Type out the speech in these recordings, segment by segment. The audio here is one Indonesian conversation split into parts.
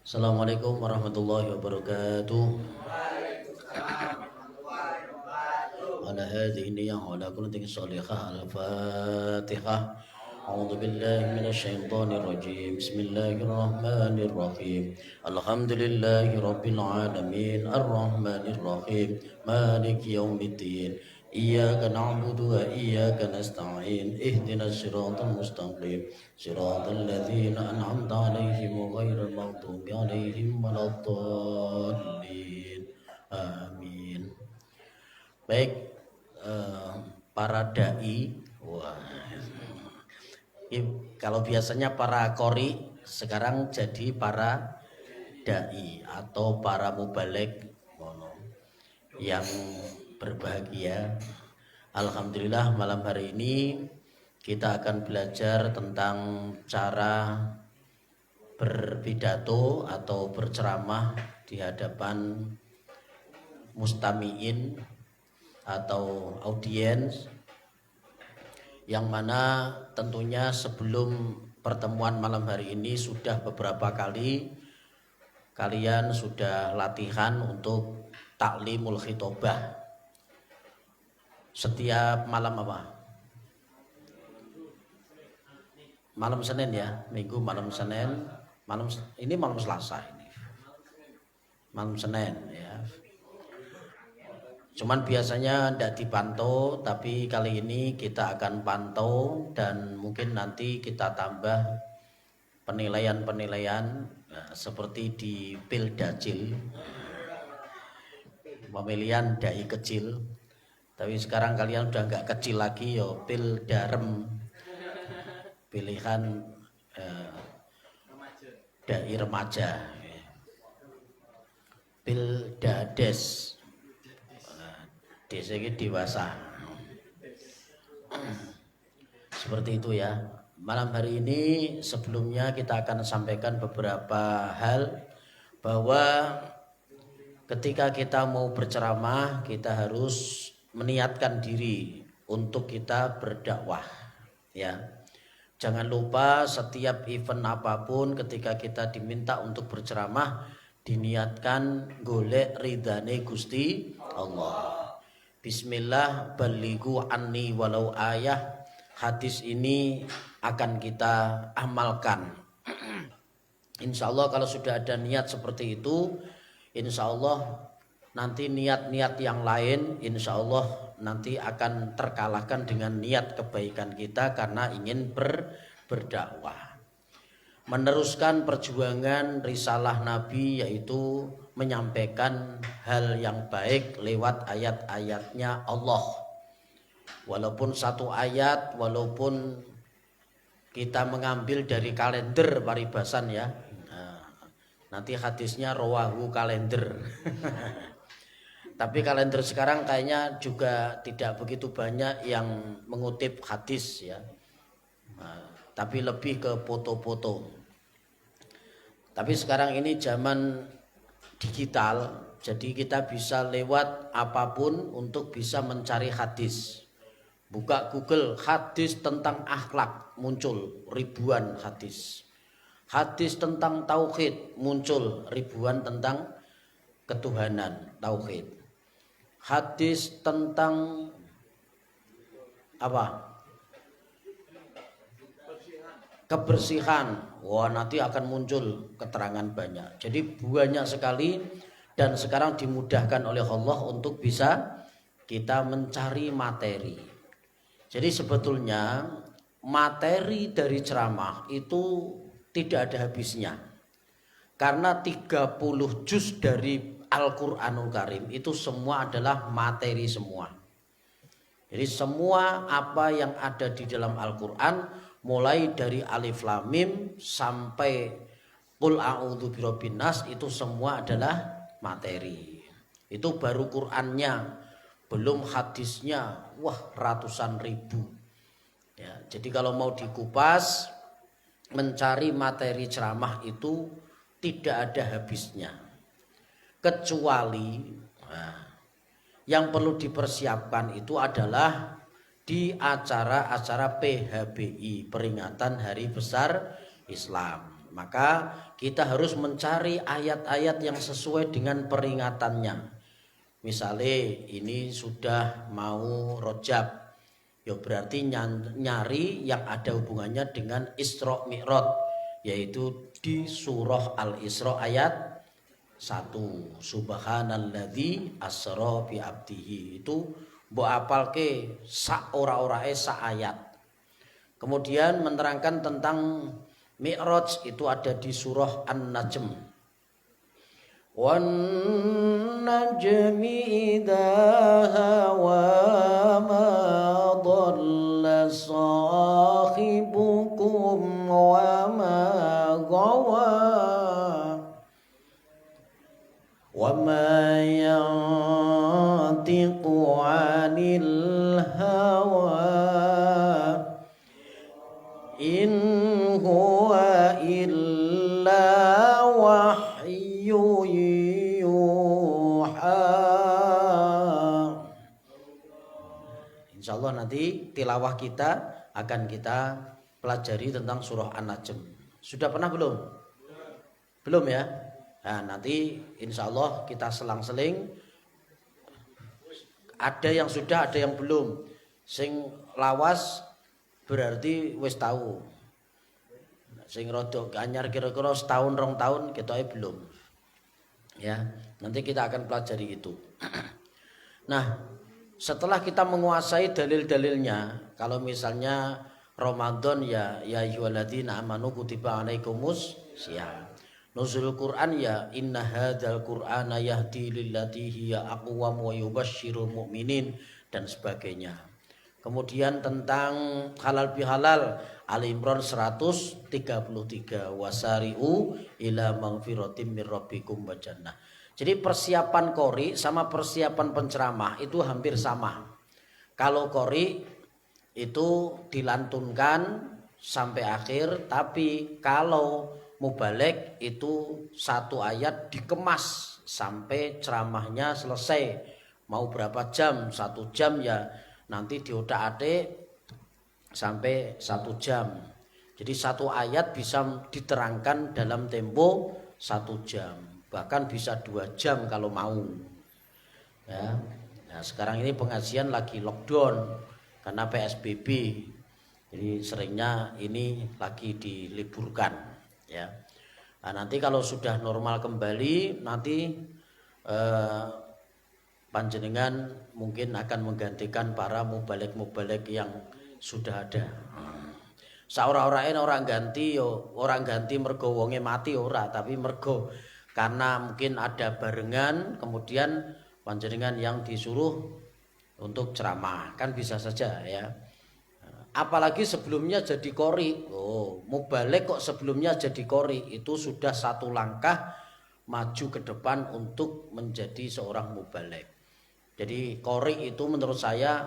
Assalamualaikum warahmatullahi wabarakatuh. Ala hadhihi niyyah wa ala kulli salihah al-Fatihah. A'udzu billahi minasy syaithanir rajim. Bismillahirrahmanirrahim. Alhamdulillahi rabbil alamin arrahmanir rahim maliki yaumiddin. Iyyaka na'budu wa iyyaka nasta'in. Ihdinas siratal mustaqim. Siratal ladzina an'amta 'alaihim ghairil maghdubi 'alaihim waladdallin. Amin. Baik, para dai, wah, kalau biasanya para qori, sekarang jadi para dai atau para mubaligh yang berbahagia. Alhamdulillah malam hari ini kita akan belajar tentang cara berpidato atau berceramah di hadapan mustami'in atau audiens, yang mana tentunya sebelum pertemuan malam hari ini sudah beberapa kali kalian sudah latihan untuk taklimul khitobah setiap malam apa? Malam Senin ya, Minggu malam Senin, malam Selasa ini. Malam Senin ya. Cuman biasanya tidak dipantau, tapi kali ini kita akan pantau dan mungkin nanti kita tambah penilaian-penilaian seperti di Pildacil, pemilihan dai kecil. Tapi sekarang kalian udah nggak kecil lagi, yo Pildarem, pilihan dai remaja, Pildades. Desa ini dewasa. Seperti itu ya. Malam hari ini sebelumnya kita akan sampaikan beberapa hal, bahwa ketika kita mau berceramah kita harus meniatkan diri untuk kita berdakwah ya. Jangan lupa setiap event apapun ketika kita diminta untuk berceramah diniatkan golek ridhane Gusti Allah. Bismillah balighu anni walau ayah. Hadis ini akan kita amalkan. Insya Allah kalau sudah ada niat seperti itu, insya Allah nanti niat-niat yang lain insya Allah nanti akan terkalahkan dengan niat kebaikan kita karena ingin berdakwah, meneruskan perjuangan risalah Nabi, yaitu menyampaikan hal yang baik lewat ayat-ayatnya Allah. Walaupun satu ayat, walaupun kita mengambil dari kalender paribasan ya, nanti hadisnya rawahu kalender. Tapi kalender sekarang kayaknya juga tidak begitu banyak yang mengutip hadis ya, tapi lebih ke foto-foto. Tapi sekarang ini zaman digital, jadi kita bisa lewat apapun untuk bisa mencari hadis. Buka Google hadis tentang akhlak, muncul ribuan hadis. Hadis tentang tauhid, muncul ribuan tentang ketuhanan, tauhid. Hadis tentang apa? Kebersihan, wah nanti akan muncul keterangan banyak. Jadi banyak sekali, dan sekarang dimudahkan oleh Allah untuk bisa kita mencari materi. Jadi sebetulnya materi dari ceramah itu tidak ada habisnya, karena 30 juz dari Al-Quranul Karim itu semua adalah materi semua. Jadi semua apa yang ada di dalam Al-Quran, mulai dari Alif Lam Mim sampai Qul a'udzu birabbin nas, itu semua adalah materi. Itu baru Qur'annya, belum hadisnya, wah ratusan ribu ya. Jadi kalau mau dikupas, mencari materi ceramah itu tidak ada habisnya, kecuali yang perlu dipersiapkan itu adalah di acara-acara PHBI, peringatan Hari Besar Islam. Maka kita harus mencari ayat-ayat yang sesuai dengan peringatannya. Misalnya ini sudah mau Rajab, ya berarti nyari yang ada hubungannya dengan Isra Mi'raj, yaitu di surah Al-Isra ayat 1. Subhanalladzi asra bi abdihi, itu mbok apalke sak ora-orae sak ayat. Kemudian menerangkan tentang Mi'raj itu ada di surah An-Najm. Wan najmi idza hawa ma dhalla sahibukum wa ma gawa wa ma yantiqu 'anil hawa in huwa illa wahyu yuha. Insyaallah nanti tilawah kita akan kita pelajari tentang surah An-Najm. Sudah pernah belum? Belum ya? Nah, nanti insyaallah kita selang-seling, ada yang sudah, ada yang belum. Sing lawas berarti wis tahu. Sing rodok anyar kira-kira setahun 2 tahun ketoke belum. Ya, nanti kita akan pelajari itu. Nah, setelah kita menguasai dalil-dalilnya, kalau misalnya Ramadan ya ayyuhalladzina amanu kutiba alaikumus syiyam. Nuzul Quran ya inna hadzal qur'ana yahdi lillati hiya aqwam wa yubasysyirul mu'minin dan sebagainya. Kemudian tentang halal bihalal Ali Imran 133 wasari'u ila magfiratim mir rabbikum wa jannah. Jadi persiapan qori sama persiapan penceramah itu hampir sama. Kalau qori itu dilantunkan sampai akhir, tapi kalau mubalek itu satu ayat dikemas sampai ceramahnya selesai. Mau berapa jam? 1 jam ya nanti diotak-atik sampai 1 jam. Jadi satu ayat bisa diterangkan dalam tempo 1 jam, bahkan bisa 2 jam kalau mau. Ya. Nah, sekarang ini pengajian lagi lockdown karena PSBB. Jadi seringnya ini lagi diliburkan. Ya. Nah, nanti kalau sudah normal kembali, nanti panjenengan mungkin akan menggantikan para mubalek-mubalek yang sudah ada. Saora-oraen orang ganti yo, orang ganti mergo wonge mati ora, tapi mergo karena mungkin ada barengan, kemudian panjenengan yang disuruh untuk ceramah, kan bisa saja ya. Apalagi sebelumnya jadi qori. Oh, mubalek kok sebelumnya jadi qori, itu sudah satu langkah maju ke depan untuk menjadi seorang mubalek. Jadi qori itu menurut saya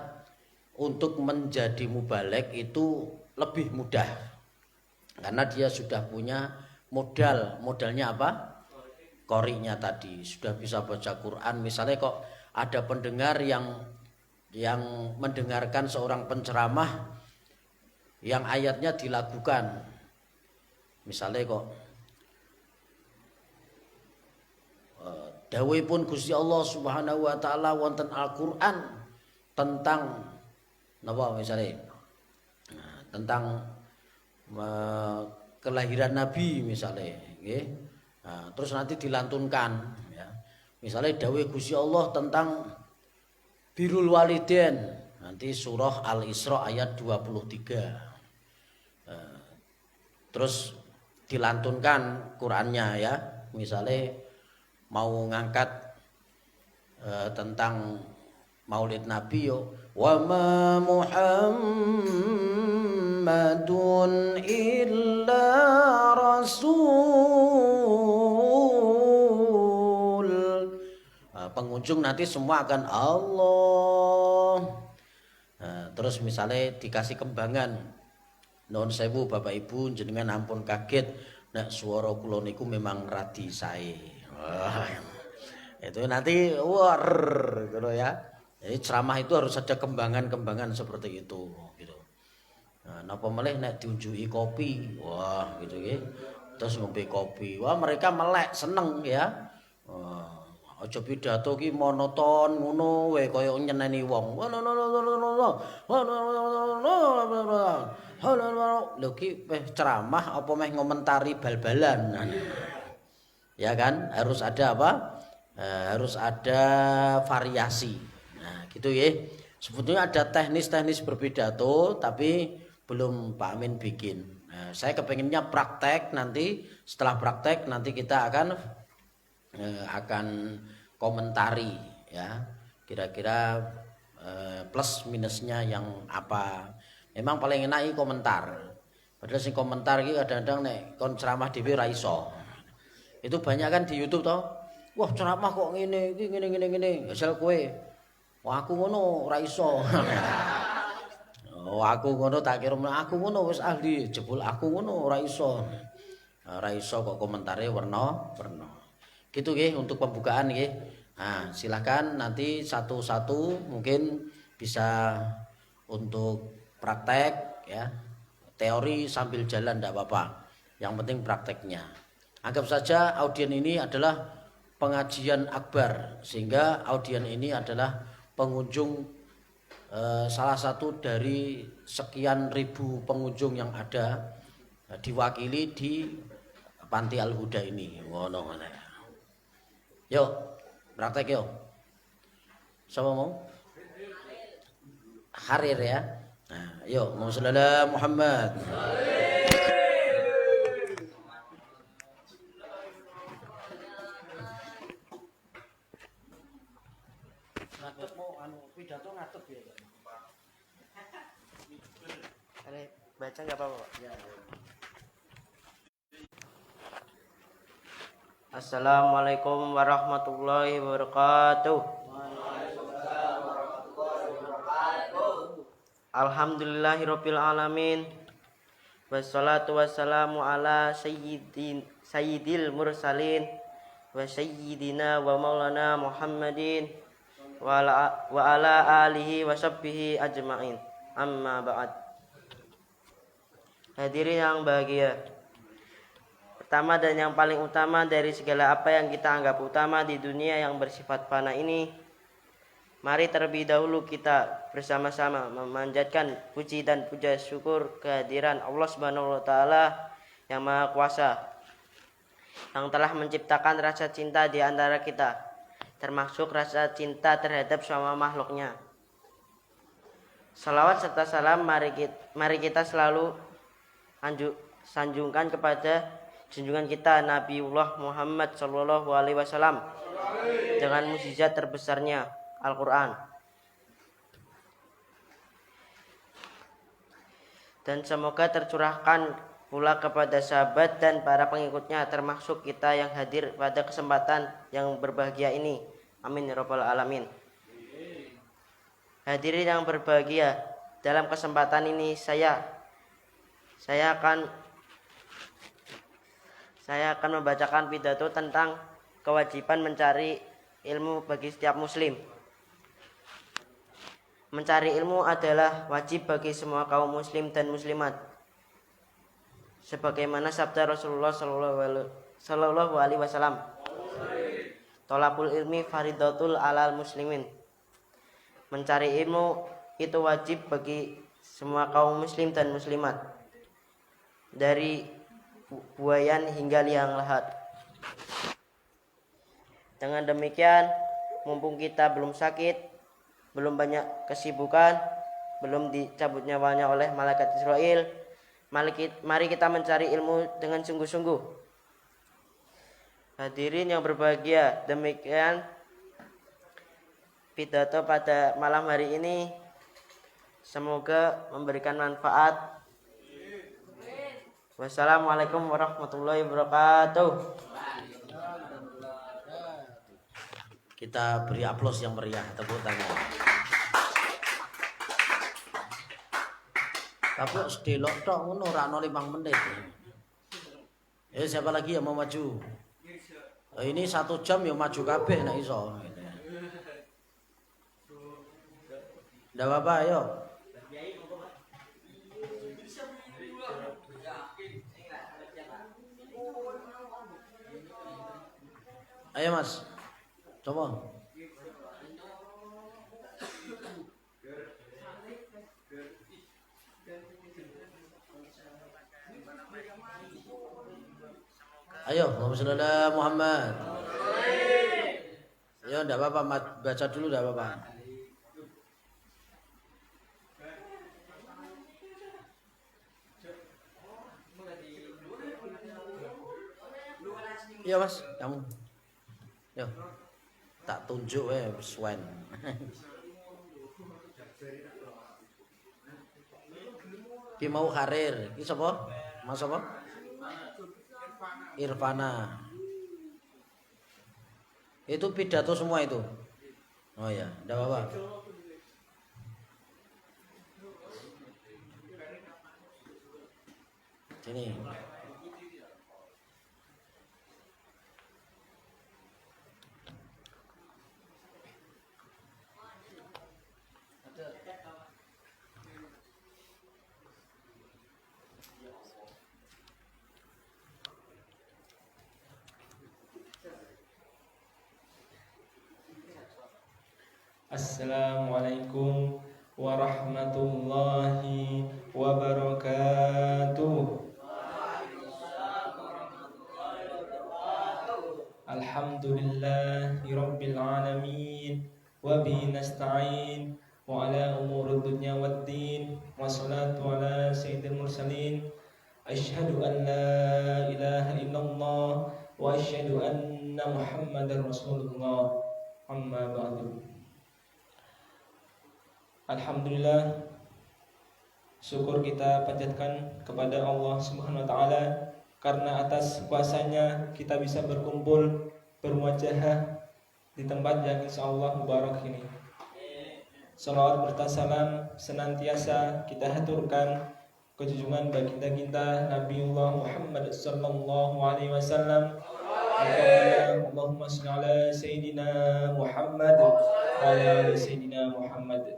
untuk menjadi mubalek itu lebih mudah. Karena dia sudah punya modal. Modalnya apa? Qorinya tadi. Sudah bisa baca Quran. Misalnya kok ada pendengar yang mendengarkan seorang penceramah yang ayatnya dilakukan. Misalnya kok dawuhipun Gusti Allah Subhanahu wa taala wonten Al-Qur'an tentang napa misalnya tentang kelahiran Nabi misalnya nggih. Nah, terus nanti dilantunkan ya. Misalnya dawuh Gusti Allah tentang birrul walidain, nanti surah Al-Isra ayat 23. Terus dilantunkan Qur'annya ya. Misalnya mau ngangkat tentang Maulid Nabi yo, wa ma Muhammadun illa rasul. Pengunjung nanti semua akan Allah. Terus misalnya dikasih kembangan, nuwun sewu Bapak Ibu jenengan ampun kaget nek swara kula niku memang radi sae. Itu nanti war gitu ya. Jadi ceramah itu harus ada kembangan-kembangan seperti itu gitu. Nah, napa melih nek diunjuki kopi. Wah, gitu ya. terus ngombe kopi. Wah, mereka melek, seneng ya. Aja pidato ki monoton ngono wae kaya nyeneni wong. Lho ki ceramah apa meh ngomentari bal-balan. Ya kan? Harus ada apa? Harus ada variasi. Nah, gitu ya. Sebetulnya ada teknis-teknis berpidato tapi belum Pak Amin bikin. Nah, saya kepenginnya praktek nanti. Setelah praktek nanti kita akan komentari ya. Kira-kira plus minusnya yang apa. Memang paling enak komentar. Padahal sing komentar iki kadang-kadang nek kon ceramah dhewe ra iso. Itu banyak kan di YouTube toh. Wah, ceramah kok ngene iki ngene. Asal kowe. Wah, aku ngono ora iso. Oh, aku ngono tak kira aku ngono wis ahli, jebul aku ngono ora iso. Ora iso kok komentare werna-werna. Gitu nggih untuk pembukaan nggih. Nah, silakan nanti satu-satu mungkin bisa untuk praktek ya. Teori sambil jalan enggak apa-apa. Yang penting prakteknya. Anggap saja audien ini adalah pengajian akbar sehingga audien ini adalah pengunjung salah satu dari sekian ribu pengunjung yang ada diwakili di Panti Al Huda ini. Ngono. Yuk, praktek yuk. Siapa mau? Harir ya. Nah, yuk, mau sallallahu Muhammad. Ngatep mau pidato ngatep ya. Baca nggak apa-apa Pak? Ya. Assalamualaikum warahmatullahi wabarakatuh. Alhamdulillahirabbil alamin. Wassalatu wassalamu ala sayyidil mursalin wa sayyidina wa maulana Muhammadin wa ala alihi wa sahbihi ajmain. Amma ba'd. Hadirin yang bahagia, pertama dan yang paling utama dari segala apa yang kita anggap utama di dunia yang bersifat fana ini, mari terlebih dahulu kita bersama-sama memanjatkan puji dan puja syukur kehadiran Allah Subhanahu wa taala yang Maha Kuasa yang telah menciptakan rasa cinta di antara kita, termasuk rasa cinta terhadap semua makhluknya. Salawat serta salam mari kita selalu sanjungkan kepada junjungan kita Nabiullah Muhammad sallallahu alaihi wasallam dengan mukjizat terbesarnya Al-Qur'an. Dan semoga tercurahkan pula kepada sahabat dan para pengikutnya, termasuk kita yang hadir pada kesempatan yang berbahagia ini. Amin ya rabbal alamin. Hadirin yang berbahagia, dalam kesempatan ini saya akan membacakan pidato tentang kewajiban mencari ilmu bagi setiap muslim. Mencari ilmu adalah wajib bagi semua kaum muslim dan muslimat. Sebagaimana sabda Rasulullah sallallahu alaihi wasallam, "Thalabul ilmi faridatul alal muslimin." Mencari ilmu itu wajib bagi semua kaum muslim dan muslimat, dari buayan hingga liang lahat. Dengan demikian, mumpung kita belum sakit, belum banyak kesibukan, belum dicabut nyawanya oleh malaikat Israel, mari kita mencari ilmu dengan sungguh-sungguh. Hadirin yang berbahagia, demikian pidato pada malam hari ini. Semoga memberikan manfaat. Wassalamualaikum warahmatullahi wabarakatuh. Kita beri aplaus yang meriah, tepuk tangan. Tapi sedelok tok ngono ora ono 5 menit. Siapa lagi yang mau maju? Ini 1 jam ya maju kabeh nek iso. Ndak apa-apa, ayo. Ayo Mas. Coba. Ayo, Allahumma sholli ala Muhammad. Ayo, enggak apa-apa, baca dulu enggak apa-apa. Iya Mas, kamu. Yo. Tak tunjuk Swen. Ki mau karir. Ki sapa? Mas apa? Irfana. Itu pidato semua itu. Oh ya, enggak apa-apa. Sini. Assalamualaikum warahmatullahi wabarakatuh. Alhamdulillahi rabbil alamin wa bihi nasta'in wa ala umuri dunya waddin wassalatu ala sayyidil mursalin asyhadu an la ilaha illallah wa asyhadu anna muhammadar rasulullah amma ba'du. Alhamdulillah, syukur kita panjatkan kepada Allah Subhanahu wa taala karena atas kuasanya kita bisa berkumpul bermuajahah di tempat yang insyaallah mubarak ini. Salawat berta salam senantiasa kita haturkan kejunjungan baginda kita Nabiullah Muhammad sallallahu alaihi wasallam. Allahumma shalli ala sayyidina Muhammad wa ala sayyidina Muhammad.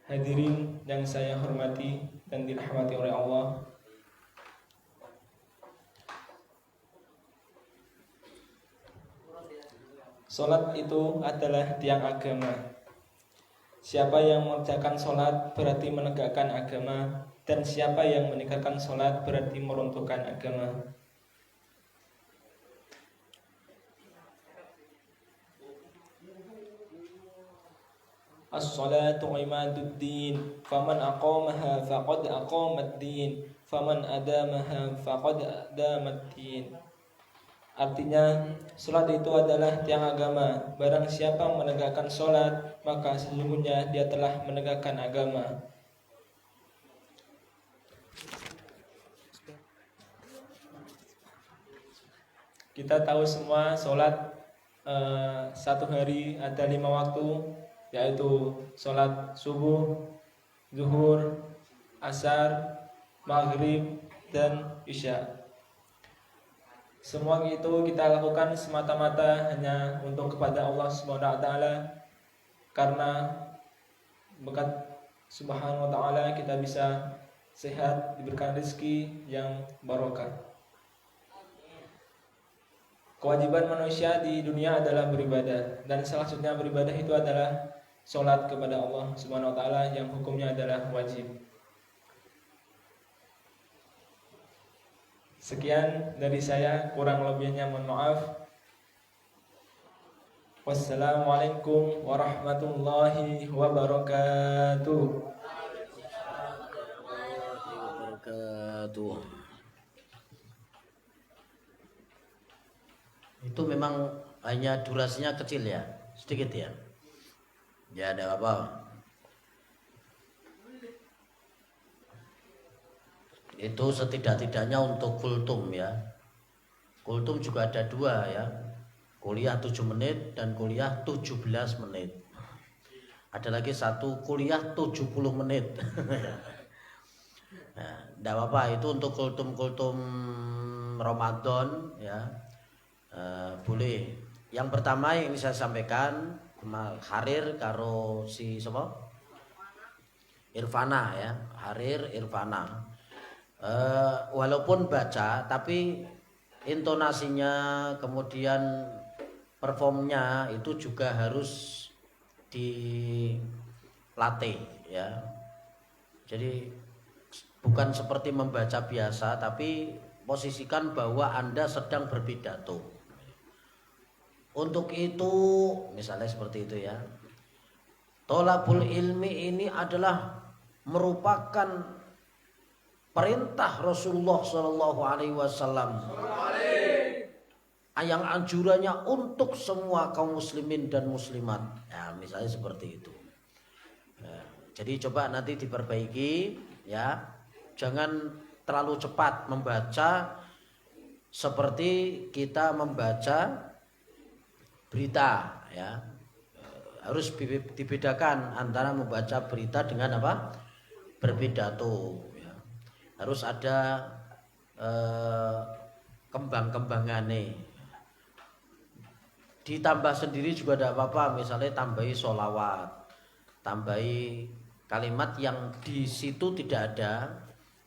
Hadirin yang saya hormati dan dirahmati oleh Allah, salat itu adalah tiang agama. Siapa yang mengerjakan salat berarti menegakkan agama, dan siapa yang meninggalkan salat berarti meruntuhkan agama. As-salatu imaduddin, faman aqamaha faqad aqamad-din, faman adamaha faqad adamad-din. Artinya, salat itu adalah tiang agama. Barang siapa menegakkan salat, maka sesungguhnya dia telah menegakkan agama. Kita tahu semua salat satu hari ada 5 waktu, yaitu sholat subuh, zuhur, asar, maghrib, dan isya. Semua itu kita lakukan semata-mata hanya untuk kepada Allah Subhanahu wa taala, karena berkat Subhanahu wa taala kita bisa sehat, diberikan rezeki yang barokah. Kewajiban manusia di dunia adalah beribadah, dan salah satunya beribadah itu adalah sholat kepada Allah Subhanahu wa taala yang hukumnya adalah wajib. Sekian dari saya, kurang lebihnya mohon maaf. Wassalamualaikum warahmatullahi wabarakatuh. Itu memang hanya durasinya kecil ya, sedikit ya. Ya ada apa? Itu setidak-tidaknya untuk kultum ya. Kultum juga ada 2 ya. Kuliah 7 menit dan kuliah 17 menit. Ada lagi satu kuliah 70 menit. Nah, enggak apa-apa, itu untuk kultum-kultum Ramadan ya. Boleh. Yang pertama yang saya sampaikan Harir karo si siapa? Irfana ya, Harir Irfana. Walaupun baca tapi intonasinya, kemudian performnya itu juga harus dilatih ya. Jadi bukan seperti membaca biasa, tapi posisikan bahwa Anda sedang berpidato. Untuk itu misalnya seperti itu ya. Tholabul ilmi ini adalah merupakan perintah Rasulullah Shallallahu Alaihi Wasallam yang anjurannya untuk semua kaum muslimin dan muslimat. Ya, misalnya seperti itu. Ya, jadi coba nanti diperbaiki ya. Jangan terlalu cepat membaca seperti kita membaca berita ya. Harus dibedakan antara membaca berita dengan apa? Berpidato ya. Harus ada kembang-kembangane. Ditambah sendiri juga tidak apa-apa, misalnya tambahi sholawat, tambahi kalimat yang di situ tidak ada,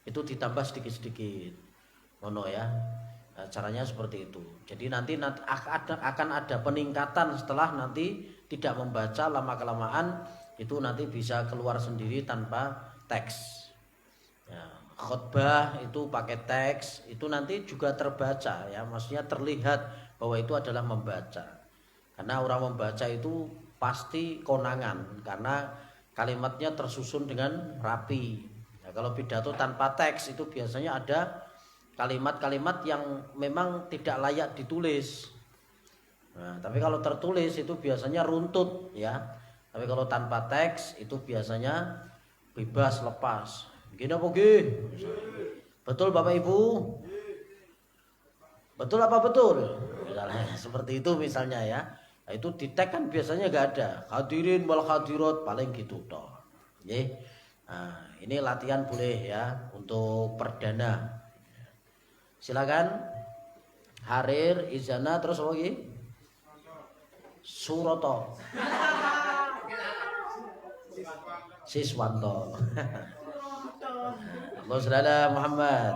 itu ditambah sedikit-sedikit, mono ya. Nah, caranya seperti itu. Jadi nanti akan ada peningkatan setelah nanti tidak membaca, lama kelamaan itu nanti bisa keluar sendiri tanpa teks. Ya, khutbah itu pakai teks, itu nanti juga terbaca ya, maksudnya terlihat bahwa itu adalah membaca. Karena orang membaca itu pasti konangan, karena kalimatnya tersusun dengan rapi. Nah, kalau pidato tanpa teks itu biasanya ada kalimat-kalimat yang memang tidak layak ditulis. Nah, tapi kalau tertulis itu biasanya runtut ya. Tapi kalau tanpa teks itu biasanya bebas lepas. Gini apa gini? Betul Bapak Ibu? Betul apa betul? Misalnya seperti itu misalnya ya. Nah, itu di tag kan biasanya nggak ada. Hadirin wal hadirat paling gitu toh. Nah, ini latihan boleh ya untuk perdana. Silakan. Harir, Izana, terus apa lagi? Suroto. Siswanto. Allah Subhanahu Muhammad.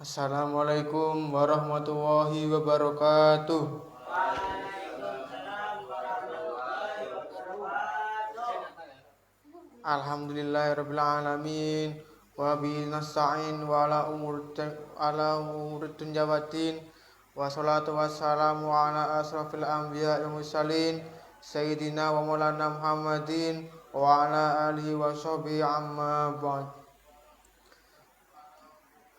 Assalamualaikum warahmatullahi wabarakatuh. Alhamdulillahirabbil alamin wa bihi nasta'in wa ala umuri dunya waddin wa salatu wassalamu ala asrafil anbiya wal mursalin sayyidina wa maulana Muhammadin wa ala alihi wa sahbihi amma ba'd.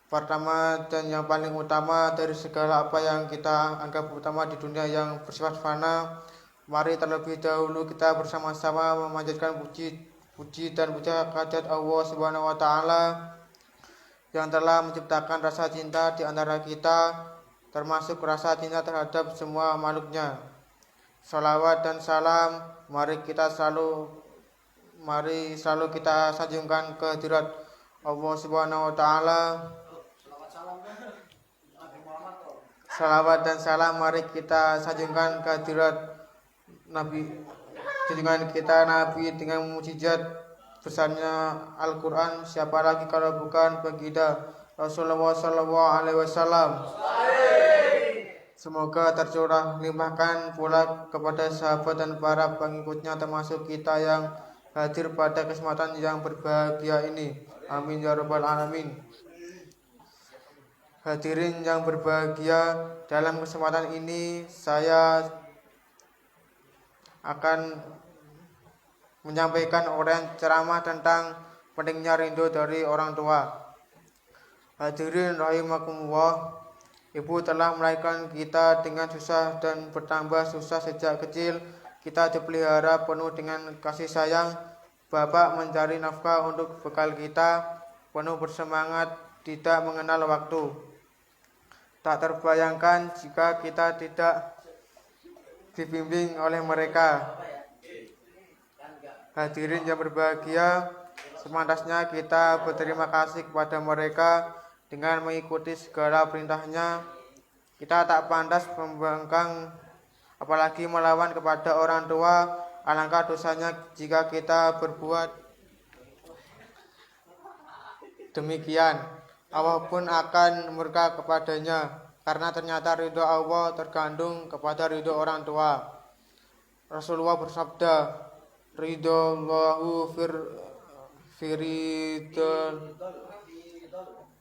Pertama dan yang paling utama dari segala apa yang kita anggap utama di dunia yang bersifat fana, mari terlebih dahulu kita bersama-sama memanjatkan puji dan puja kehadirat Allah Subhanahu wa taala yang telah menciptakan rasa cinta di antara kita, termasuk rasa cinta terhadap semua makhluknya. Salawat dan salam mari selalu kita sanjungkan kehadirat Allah Subhanahu wa taala. Salawat dan salam mari kita sanjungkan kehadirat Nabi, junjungan kita Nabi dengan mukjizat besarnya Al-Quran. Siapa lagi kalau bukan baginda Rasulullah Sallallahu Alaihi Wasallam. Semoga tercurah limpahkan pula kepada sahabat dan para pengikutnya, termasuk kita yang hadir pada kesempatan yang berbahagia ini. Amin ya rabbal alamin. Hadirin yang berbahagia, dalam kesempatan ini saya akan menyampaikan uraian ceramah tentang pentingnya rindu dari orang tua. Hadirin rahimakumullah, ibu telah melahirkan kita dengan susah dan bertambah susah sejak kecil. Kita dipelihara penuh dengan kasih sayang. Bapak mencari nafkah untuk bekal kita, penuh bersemangat, tidak mengenal waktu. Tak terbayangkan jika kita tidak dibimbing oleh mereka. Hadirin yang berbahagia, sepantasnya kita berterima kasih kepada mereka dengan mengikuti segala perintahnya. Kita tak pantas membangkang, apalagi melawan kepada orang tua. Alangkah dosanya jika kita berbuat demikian. Allah pun akan murka kepadanya, karena ternyata ridho Allah tergantung kepada ridho orang tua. Rasulullah bersabda, ridho Allahu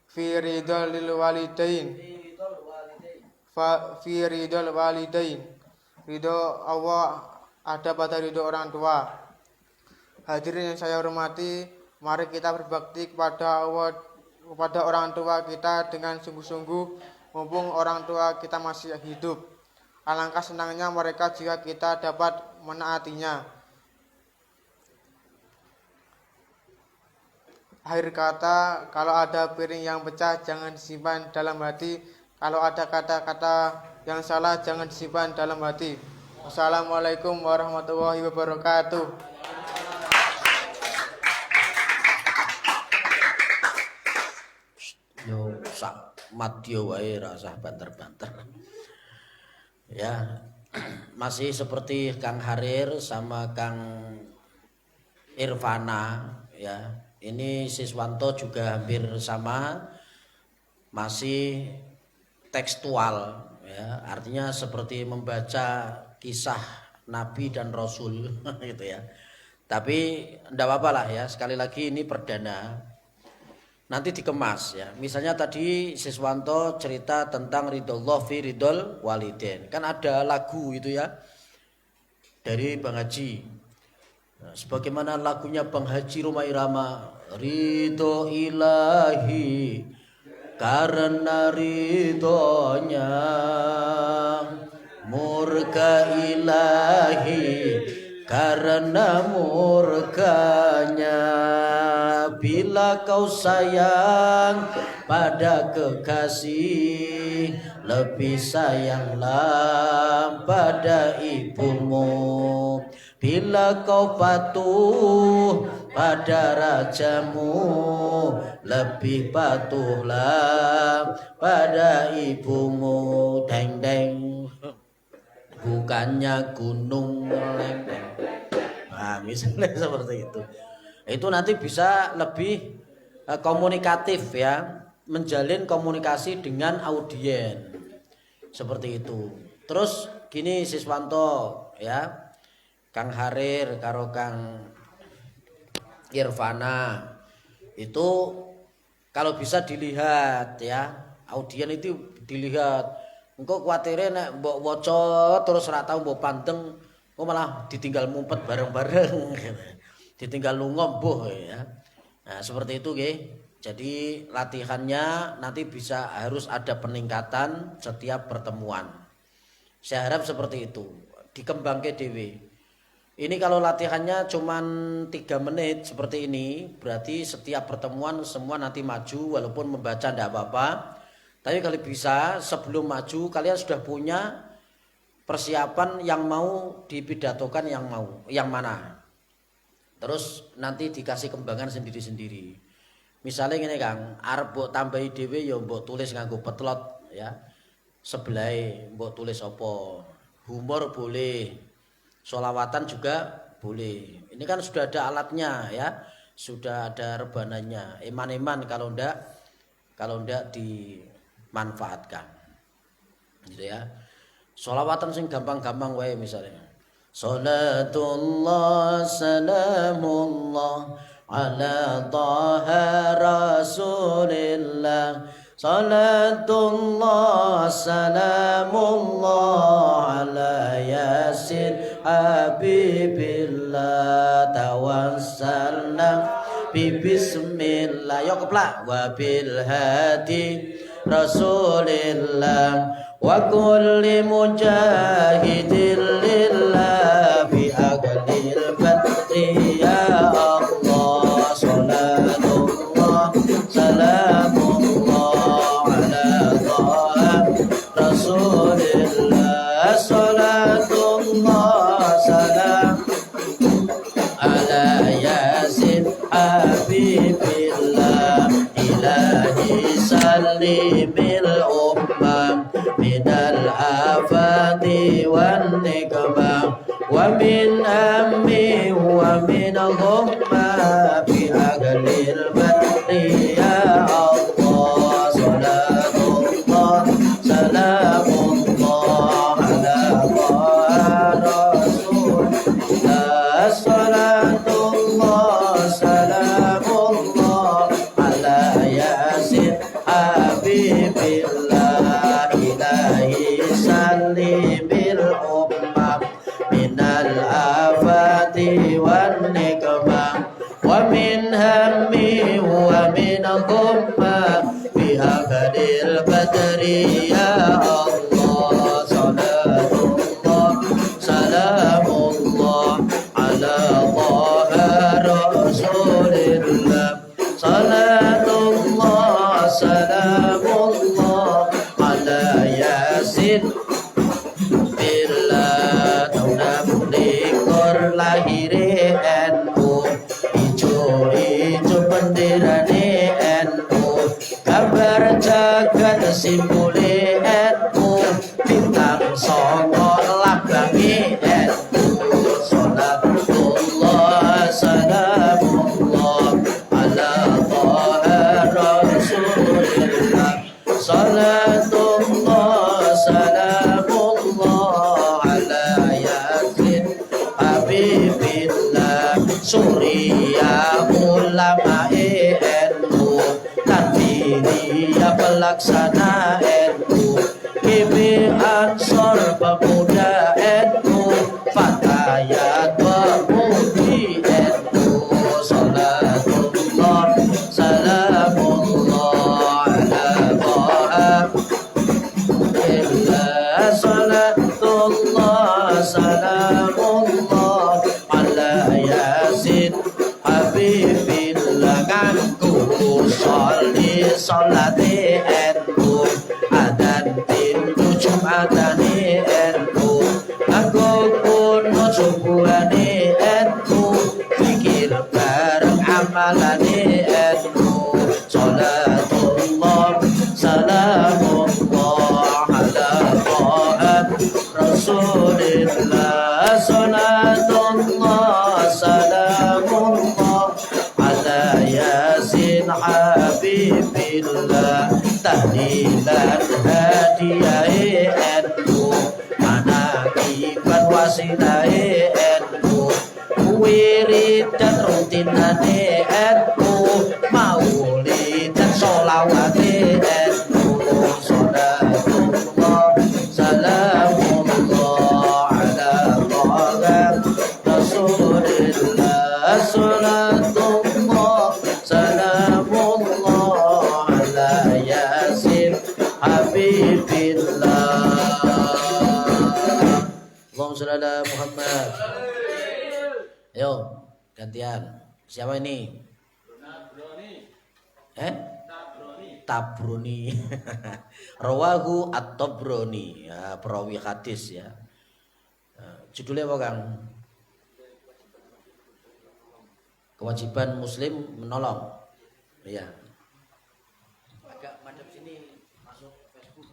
firidol lil walidain firidol walidain. Ridho Allah ada pada ridho orang tua. Hadirin yang saya hormati, mari kita berbakti kepada Allah, kepada orang tua kita dengan sungguh-sungguh, mumpung orang tua kita masih hidup. Alangkah senangnya mereka jika kita dapat menaatinya. Akhir kata, kalau ada piring yang pecah jangan disimpan dalam hati. Kalau ada kata-kata yang salah jangan disimpan dalam hati. Wassalamualaikum warahmatullahi wabarakatuh. Yo sak madya wae ra usah banter-banter. Ya, masih seperti Kang Harir sama Kang Irfana ya. Ini Siswanto juga hampir sama, masih tekstual ya, artinya seperti membaca kisah Nabi dan Rasul gitu ya. Tapi enggak apa-apa lah ya, sekali lagi ini perdana. Nanti dikemas ya. Misalnya tadi Siswanto cerita tentang ridhollah fi ridhol walidain. Kan ada lagu itu ya dari Bang Haji. Nah, sebagaimana lagunya Bang Haji Roma Irama, ridho ilahi karena ridhonya, murka ilahi karena murkanya. Bila kau sayang pada kekasih, lebih sayanglah pada ibumu. Bila kau patuh pada rajamu, lebih patuhlah pada ibumu. Deng deng, bukannya gunung melengkeng. Nah, misalnya seperti itu. Itu nanti bisa lebih komunikatif ya, menjalin komunikasi dengan audien. Seperti itu. Terus gini Siswanto ya, Kang Harir karo Kang Irfana itu kalau bisa dilihat ya, audien itu dilihat. Engko kuatire nek mbok waca terus ora tau mbok panteng, kok malah ditinggal ngumpet bareng-bareng. Ditinggal lunga mbuh ya. Nah, seperti itu nggih. Jadi latihannya nanti bisa harus ada peningkatan setiap pertemuan. Saya harap seperti itu. Dikembangke dhewe. Ini kalau latihannya cuman 3 menit seperti ini, berarti setiap pertemuan semua nanti maju walaupun membaca tidak apa-apa. Tapi kalau bisa sebelum maju kalian sudah punya persiapan yang mau dipidatokan yang mana. Terus nanti dikasih kembangan sendiri-sendiri. Misalnya gini Kang, arep mbok tambahi dhewe ya mbok tulis nganggo petlot ya. Sebelahe mbok tulis apa? Humor boleh. Sholawatan juga boleh. Ini kan sudah ada alatnya ya, sudah ada rebananya. Eman-eman kalau ndak dimanfaatkan, gitu ya. Sholawatan sing gampang-gampang wae misalnya. Salatullah salamullah ala taha rasulillah. Salatullah salamullah ala yasin habibillah. Tawassalna bismillah ya keplak wa bil hadi rasulillah wa kulli mujahidin lillah bi aqdil badri ya Allah. Salatullah salamullah ala taha rasulillah. Salatullah والنكمة ومن هم ومن غمة بأهل البدر يا الله صلاة الله سلام الله على طه رسول الله صلاة الله سلام الله على ياسين حبيب الله إلهي سلم الأمة من الآفات والنقمة ومن هم ومن غمة بأهل البدر يا الله صلاة الله سلام الله على طه رسول الله صلاة الله سلام الله على ياسين bila tahun likur lahire NU ijo bendera NU kabar jagat simbole NU bintang songo labangi NU salatullah salamullah ala taha rasulillah salatullah salamullah ala yasin habibillah Surya ulama NU Tantiria pelaksana NU Bibi Ansor pemuda NU Fatayat pemudi NU Salatullah salamullah ala taha illa salatullah salamullah ala yasin habibillah kanggo sholli sholate NU adan pintu jumatane NU kanggo kuno subuhane NU fikir bareng amalane NU salatullah salamullah ala taha rasulillah salatullah salamullah ala yasin habibillah tahlilan hadiah NU manakiban wasilah NU wiridan rutinane NU maulid dan sholawat NU salatullah salamullah ala taha rasulillah salatullah salamullah ala yasin habibillah Allahumma sholli ala Muhammad. Ayo gantian. Siapa ini? Tabroni. Rawahu at-Tabrani. Ya, perawi hadis ya. Judulnya apa, Kang? Kewajiban muslim menolong. Ya. Agak madep sini masuk Facebook.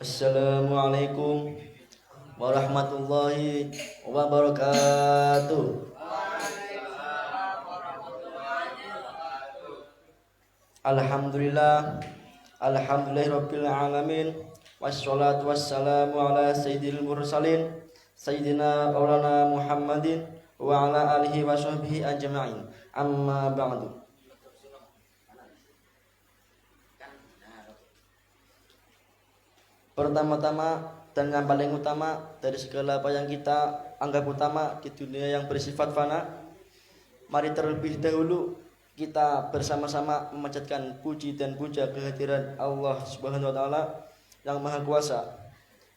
Assalamualaikum warahmatullahi wabarakatuh. Alhamdulillah, alhamdulillahirabbil alamin. Wassalatu wassalamu ala sayyidil mursalin sayyidina maulana Muhammadin wa ala alihi wa sahbihi ajma'in. Amma ba'du. Pertama-tama dan yang paling utama dari segala apa yang kita anggap utama di dunia yang bersifat fana, mari terlebih dahulu kita bersama-sama memanjatkan puji dan puja kehadiran Allah Subhanahu wa taala yang Maha Kuasa,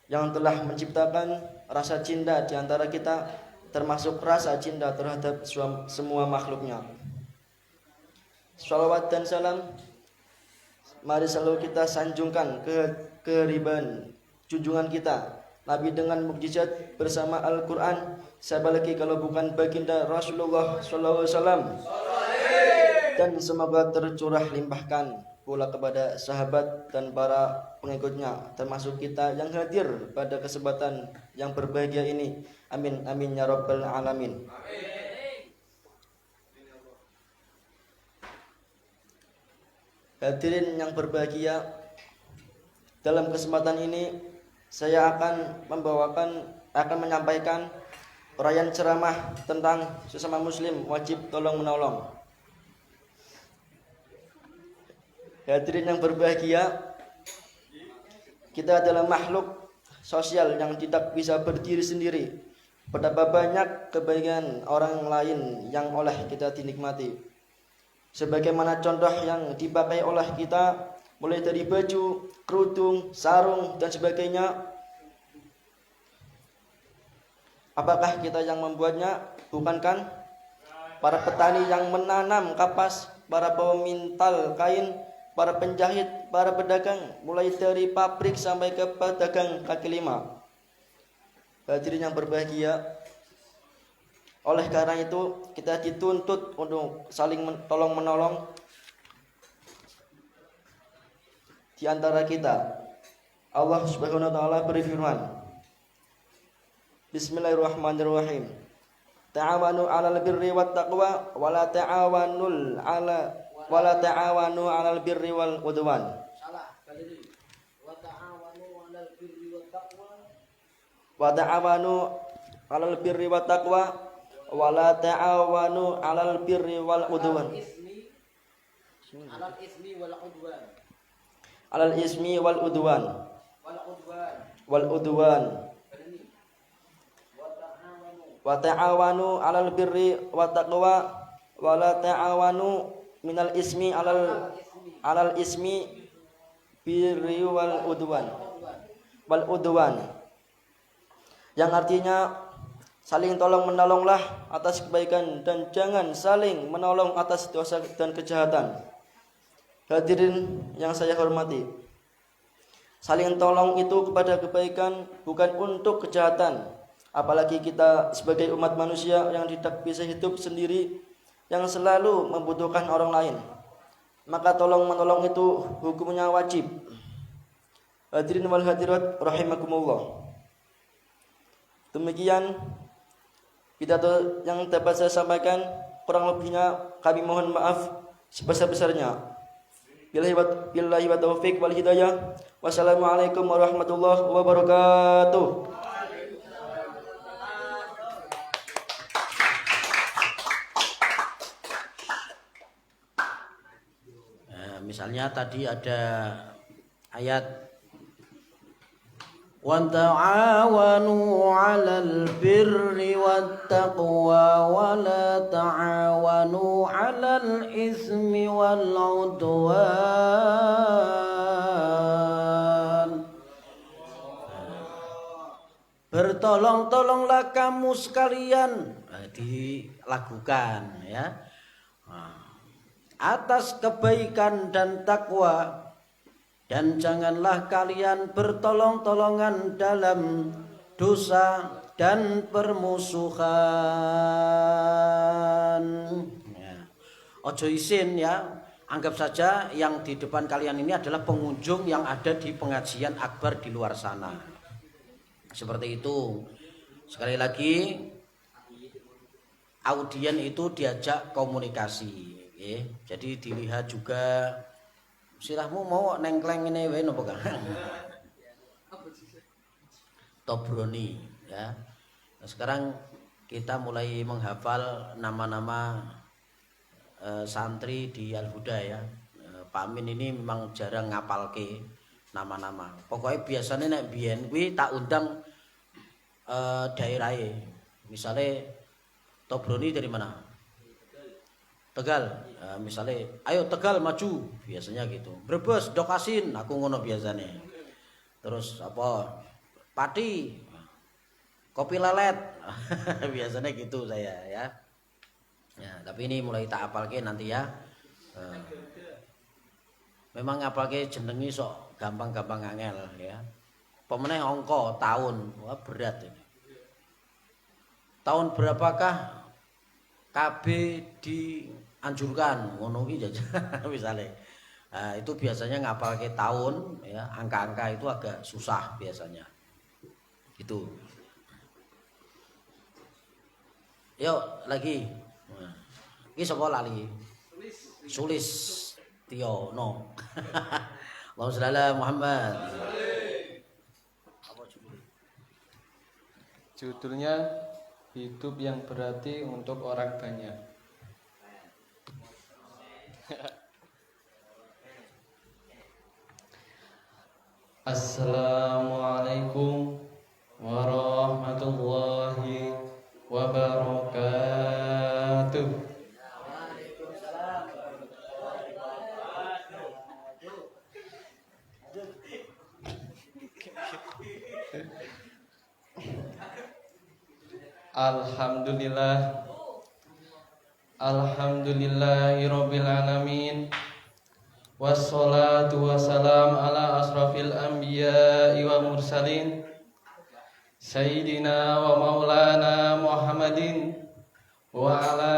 yang telah menciptakan rasa cinta di antara kita, termasuk rasa cinta terhadap semua makhluknya. Shalawat dan salam mari selalu kita sanjungkan kehariban junjungan kita Nabi dengan mukjizat bersama Al-Quran. Siapa lagi kalau bukan baginda Rasulullah SAW. Dan semoga tercurah limpahkan pula kepada sahabat dan para pengikutnya, termasuk kita yang hadir pada kesempatan yang berbahagia ini. Amin amin ya rabbal alamin. Hadirin yang berbahagia, dalam kesempatan ini saya akan menyampaikan uraian ceramah tentang sesama muslim wajib tolong menolong. Hadirin yang berbahagia, kita adalah makhluk sosial yang tidak bisa berdiri sendiri. Betapa banyak kebaikan orang lain yang oleh kita dinikmati. Sebagaimana contoh yang dipakai oleh kita, mulai dari baju, kerudung, sarung, dan sebagainya. Apakah kita yang membuatnya? Bukankah para petani yang menanam kapas, para pemintal kain, para penjahit, para pedagang, mulai dari pabrik sampai ke pedagang kaki lima. Hadirin yang berbahagia, oleh karena itu kita dituntut untuk saling tolong menolong di antara kita. Allah Subhanahu wa taala berfirman, Bismillahirrahmanirrahim. Ta'awanu 'alal birri wat taqwa wa la ta'awanu 'alal birri wal udwan. Salah, kali ini. Wa ta'awanu 'alal birri wat taqwa. Wa ta'awanu 'alal birri wat taqwa wa la ta'awanu 'alal birri wal udwan. Alal ismi wal udwan. Alal ismi wal udwan. Wal udwan. Wal udwan. Wa ta'awanu 'alal birri wat taqwa wa la ta'awanu minal ismi 'alal ismi birri wal udwan. Wal udwan. Yang artinya saling tolong menolonglah atas kebaikan dan jangan saling menolong atas dosa dan kejahatan. Hadirin yang saya hormati, saling tolong itu kepada kebaikan, bukan untuk kejahatan. Apalagi kita sebagai umat manusia yang tidak bisa hidup sendiri, yang selalu membutuhkan orang lain, maka tolong menolong itu hukumnya wajib. Hadirin wal hadirat rahimakumullah. Demikian pidato yang dapat saya sampaikan, kurang lebihnya kami mohon maaf sebesar-besarnya. Billahi wa taufiq wal hidayah. Wassalamualaikum warahmatullahi wabarakatuh. Misalnya tadi ada ayat wa ta'awanu 'alal birri wat taqwa wa la ta'awanu 'alal ismi wal 'udwan. Bertolong-tolonglah kamu sekalian, dilakukan ya, atas kebaikan dan takwa, dan janganlah kalian bertolong-tolongan dalam dosa dan permusuhan. Ya. Ojo isin ya, anggap saja yang di depan kalian ini adalah pengunjung yang ada di pengajian akbar di luar sana. Seperti itu. Sekali lagi, audien itu diajak komunikasi. Jadi dilihat juga silahmu mau nengkleng ini wae napa kan. Tobroni ya. Nah, sekarang kita mulai menghafal nama-nama santri di Al-Huda ya. Pak Amin ini memang jarang ngapalke nama-nama. Pokoknya biasanya nek biyen kuwi tak undang daerahe. Misalnya Tobroni dari mana? Tegal, misalnya, ayo Tegal maju, biasanya gitu. Brebes, Dokasin, aku ngono biasanya. Terus apa? Pati, kopi lelet, biasanya gitu saya ya. Ya, tapi ini mulai tak apalke nanti ya. Memang apalke jenengi sok gampang-gampang angel ya. Pemenang angka tahun, wah berat ini. Tahun berapakah KB dianjurkan ngono iki jajan misalnya Nah, itu biasanya ngapal ke tahun ya, angka-angka itu agak susah biasanya. Itu. Yuk lagi. Nah, ini sapa lali? Sulis Tio no. Allahumma shalli ala Muhammad. Judulnya hidup yang berarti untuk orang banyak. Assalamualaikum warahmatullahi wabarakatuh. Alhamdulillah, alhamdulillahirabbil alamin. Wassalatu wassalam ala asrafil anbiya'i wa mursalin Sayyidina wa maulana Muhammadin wa ala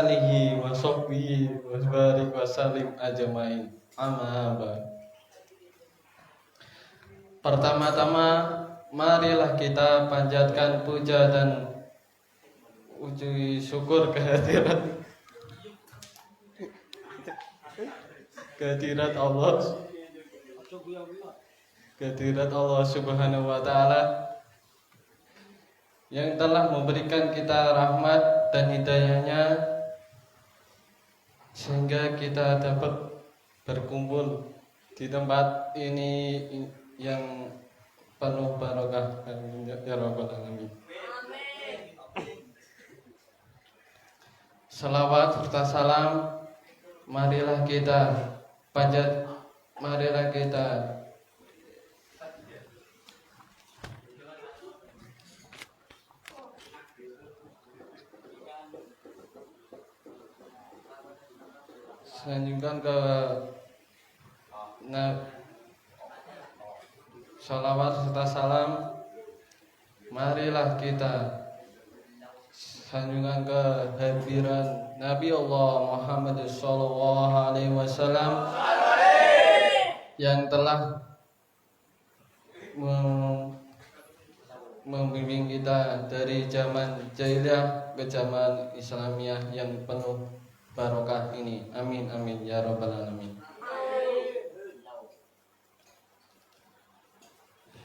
alihi wa sahbihi wa barik wa salim ajmain. Amma ba'd. Pertama-tama marilah kita panjatkan puja dan uji syukur kehadirat Allah Subhanahu wa taala yang telah memberikan kita rahmat dan hidayahnya sehingga kita dapat berkumpul di tempat ini yang penuh barokah. Ya Rabbal Alamin. Salawat serta salam marilah kita sanjungkan ke salawat serta salam marilah kita sanjungan kehadiran Nabi Allah Muhammad sallallahu alaihi wasallam yang telah membimbing kita dari zaman jahiliyah ke zaman Islamiyah yang penuh barokah ini. Amin amin ya rabbal alamin.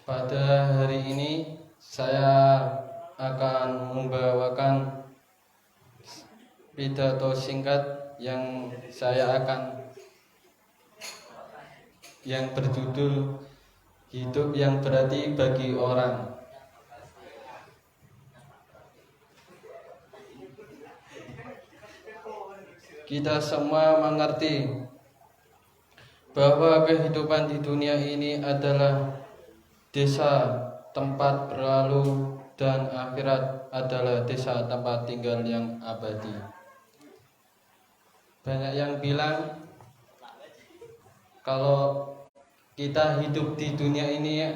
Pada hari ini saya akan membawakan pidato singkat yang berjudul hidup yang berarti bagi orang. Kita semua mengerti bahwa kehidupan di dunia ini adalah desa tempat berlalu dan akhirat adalah desa tempat tinggal yang abadi. Banyak yang bilang kalau kita hidup di dunia ini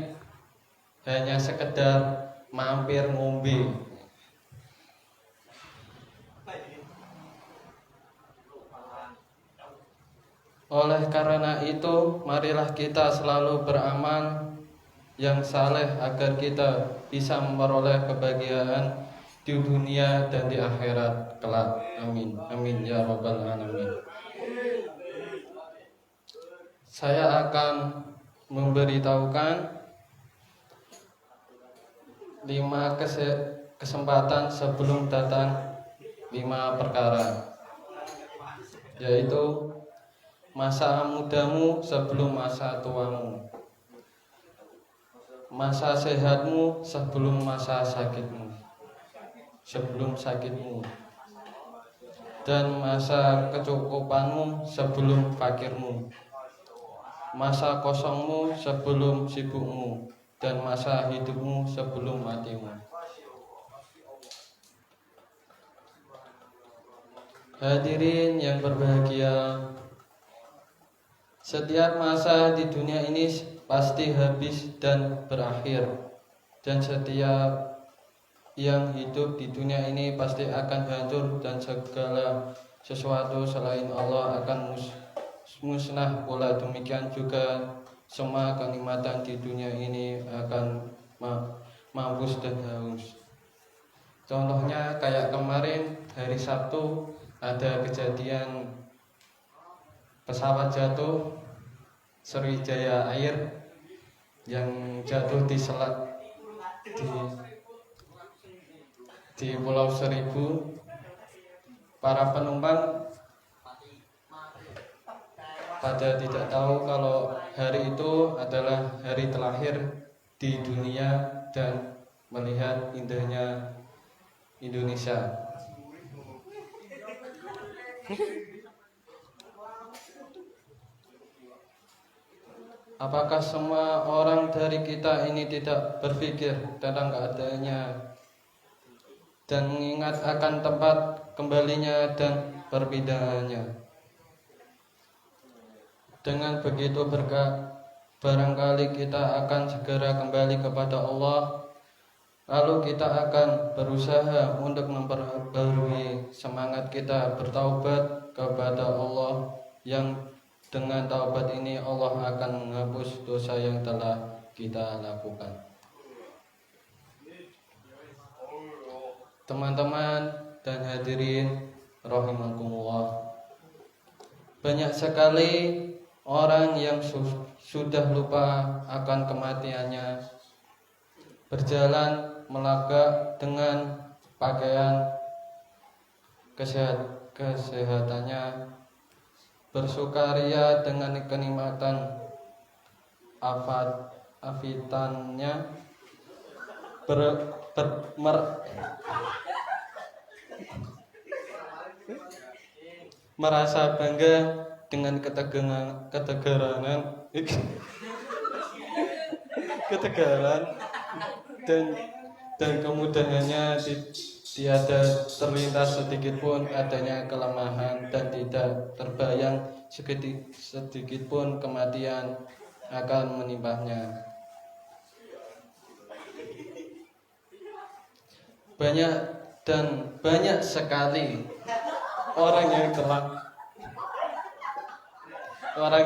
hanya sekedar mampir ngombe. Oleh karena itu, marilah kita selalu beramal yang saleh agar kita bisa memperoleh kebahagiaan di dunia dan di akhirat kelak. Amin. Amin ya rabbal alamin. Saya akan memberitahukan 5 kesempatan sebelum datang 5 perkara, yaitu masa mudamu sebelum masa tuamu, masa sehatmu sebelum masa sakitmu, dan masa kecukupanmu sebelum fakirmu, masa kosongmu sebelum sibukmu, dan masa hidupmu sebelum matimu. Hadirin yang berbahagia, setiap masa di dunia ini pasti habis dan berakhir, dan setiap yang hidup di dunia ini pasti akan hancur, dan segala sesuatu selain Allah akan musnah, pula demikian juga semua kenikmatan di dunia ini akan mampus dan haus. Contohnya kayak kemarin hari Sabtu ada kejadian pesawat jatuh Sriwijaya Air yang jatuh di selat di Pulau Seribu. Para penumpang pada tidak tahu kalau hari itu adalah hari terakhir di dunia dan melihat indahnya Indonesia. Apakah semua orang dari kita ini tidak berpikir tentang keadaannya dan mengingat akan tempat kembalinya dan perpindahannya? Dengan begitu barangkali kita akan segera kembali kepada Allah. Lalu kita akan berusaha untuk memperbarui semangat kita bertaubat kepada Allah, yang dengan taubat ini Allah akan menghapus dosa yang telah kita lakukan. Teman-teman dan hadirin rahimakumullah, banyak sekali orang yang sudah lupa akan kematiannya, berjalan melagak dengan pakaian kesehatannya, bersukaria dengan kenikmatan afitannya, merasa bangga dengan ketegaran dan kemudahannya. Tiada terlintas sedikit pun adanya kelemahan dan tidak terbayang sedikit pun kematian akan menimpanya. Banyak sekali orang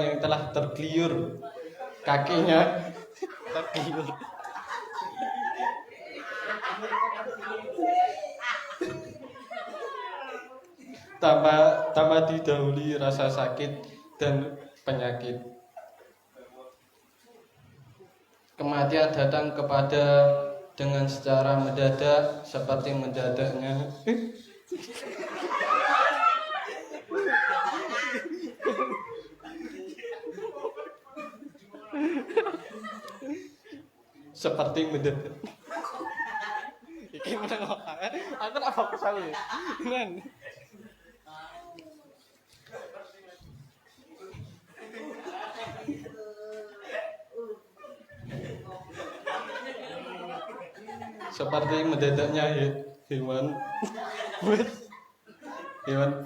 yang telah tergiur kakinya tanpa didahului rasa sakit dan penyakit. Kematian datang kepada dengan secara mendadak, seperti mendadaknya seperti mendadak. Iki meneng kok. Aku tak fokus aku. Nen. Seperti mendadaknya hewan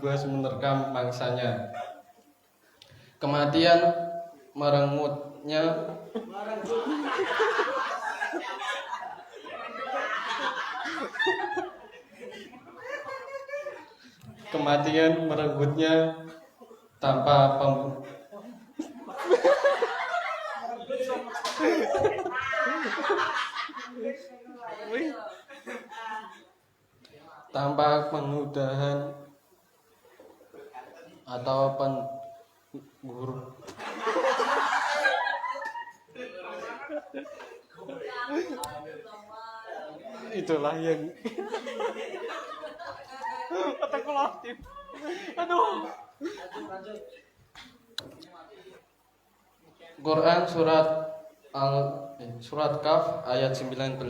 buas menerkam mangsanya. Kematian merengutnya tanpa pengudahan atau pengguru. Itulah yang otakku aktif. Aduh. Quran surat Kaf ayat 19.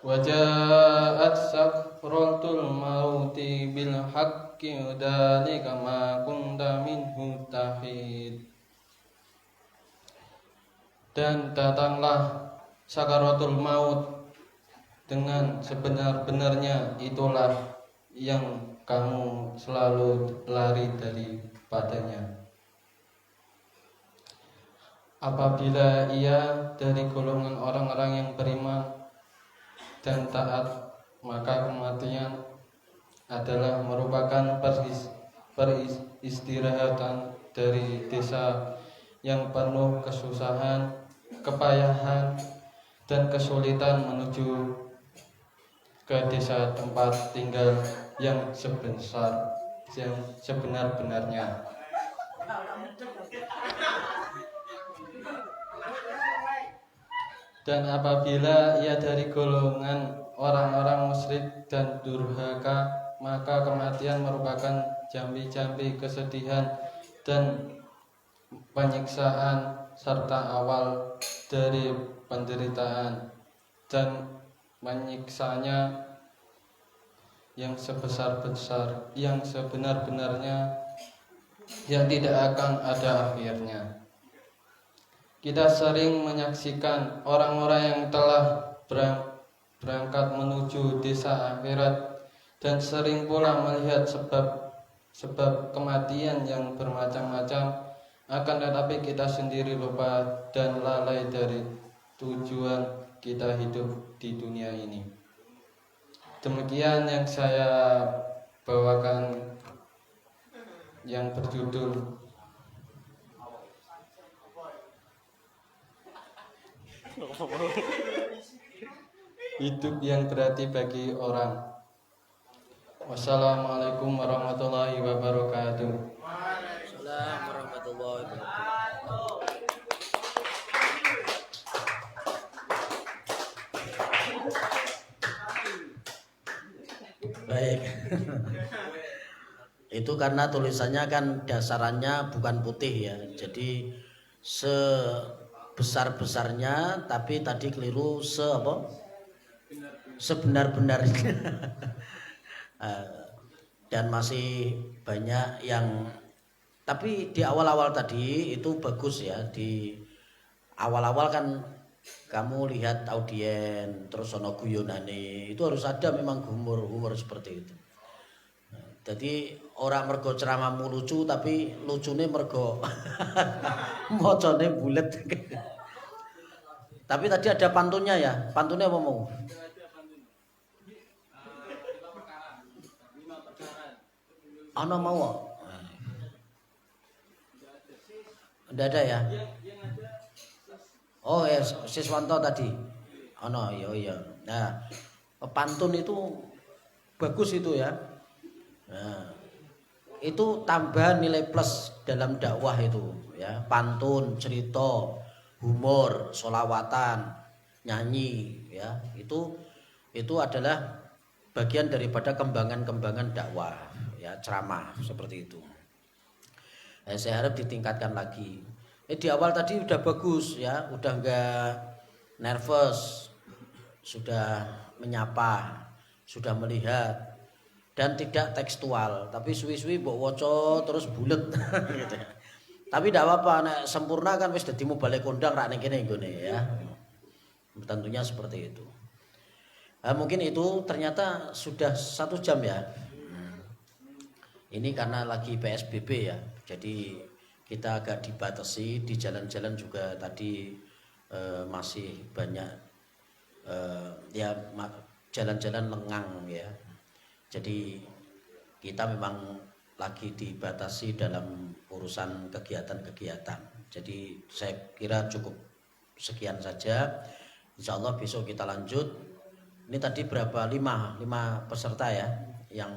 Waja'at sakratul mauti bil haqqi dzalika ma kunta minhu tahid. Dan datanglah sakaratul maut dengan sebenar-benarnya, itulah yang kamu selalu lari daripadanya. Apabila ia dari golongan orang-orang yang beriman dan taat, maka kematian adalah merupakan peristirahatan dari desa yang penuh kesusahan, kepayahan, dan kesulitan menuju ke desa tempat tinggal yang sebenar-benarnya. Dan apabila ia dari golongan orang-orang musyrik dan durhaka, maka kematian merupakan jambi-jambi kesedihan dan penyiksaan serta awal dari penderitaan, dan menyiksanya yang yang sebenar-benarnya, yang tidak akan ada akhirnya. Kita sering menyaksikan orang-orang yang telah berangkat menuju desa akhirat, dan sering pula melihat sebab kematian yang bermacam-macam. Akan tetapi kita sendiri lupa dan lalai dari tujuan kita hidup di dunia ini. Demikian yang saya bawakan, yang berjudul hidup yang berarti bagi orang. Wassalamualaikum warahmatullahi wabarakatuh. Waalaikumsalam warahmatullahi wabarakatuh. Baik. Itu karena tulisannya kan dasarannya bukan putih ya. Jadi sebesar-besarnya, tapi tadi keliru sebenar-benarnya. Dan masih banyak yang, tapi di awal-awal tadi itu bagus ya. Di awal-awal kan kamu lihat audien, terus ono guyonane, itu harus ada memang humor seperti itu. Jadi orang mergo ceramahmu lucu, tapi lucune mergo mocone bulet. Tapi tadi ada pantunnya ya. Pantunnya apa mau? Ana mau? Enggak ada ya? Oh ya, Siswanto tadi. Ana, iya. Nah, pantun itu bagus itu ya. Nah, itu tambahan nilai plus dalam dakwah itu ya. Pantun, cerita, humor, sholawatan, nyanyi ya. Itu adalah bagian daripada kembangan-kembangan dakwah ya, ceramah seperti itu. Saya harap ditingkatkan lagi. Di awal tadi udah bagus ya, udah enggak nervous, sudah menyapa, sudah melihat, dan tidak tekstual, tapi suwi-suwi mbok waca terus bulet gitu ya. Tapi tidak apa-apa, nek sempurna kan wis dadi mubalik kondang rak ning kene nggone ya. Tentunya seperti itu. Mungkin itu ternyata sudah 1 jam ya. Ini karena lagi PSBB ya. Jadi kita agak dibatasi, di jalan-jalan juga tadi masih banyak jalan-jalan lengang ya. Jadi kita memang lagi dibatasi dalam urusan kegiatan-kegiatan. Jadi saya kira cukup sekian saja. Insya Allah besok kita lanjut. Ini tadi berapa? 5 peserta ya yang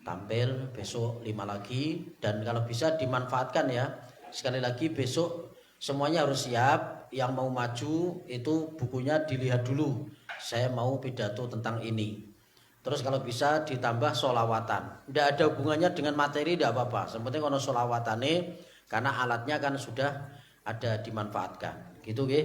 tampil, besok 5 lagi. Dan kalau bisa dimanfaatkan ya. Sekali lagi besok semuanya harus siap. Yang mau maju itu bukunya dilihat dulu. Saya mau pidato tentang ini. Terus kalau bisa ditambah sholawatan. Tidak ada hubungannya dengan materi, tidak apa-apa. Sepenting kalau sholawatane, karena alatnya kan sudah ada dimanfaatkan. Gitu nggih.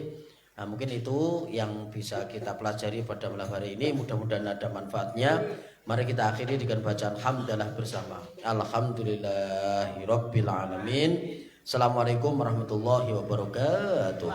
Nah, mungkin itu yang bisa kita pelajari pada malam hari ini. Mudah-mudahan ada manfaatnya. Mari kita akhiri dengan bacaan hamdalah bersama. Alhamdulillahirabbil alamin. Assalamualaikum warahmatullahi wabarakatuh.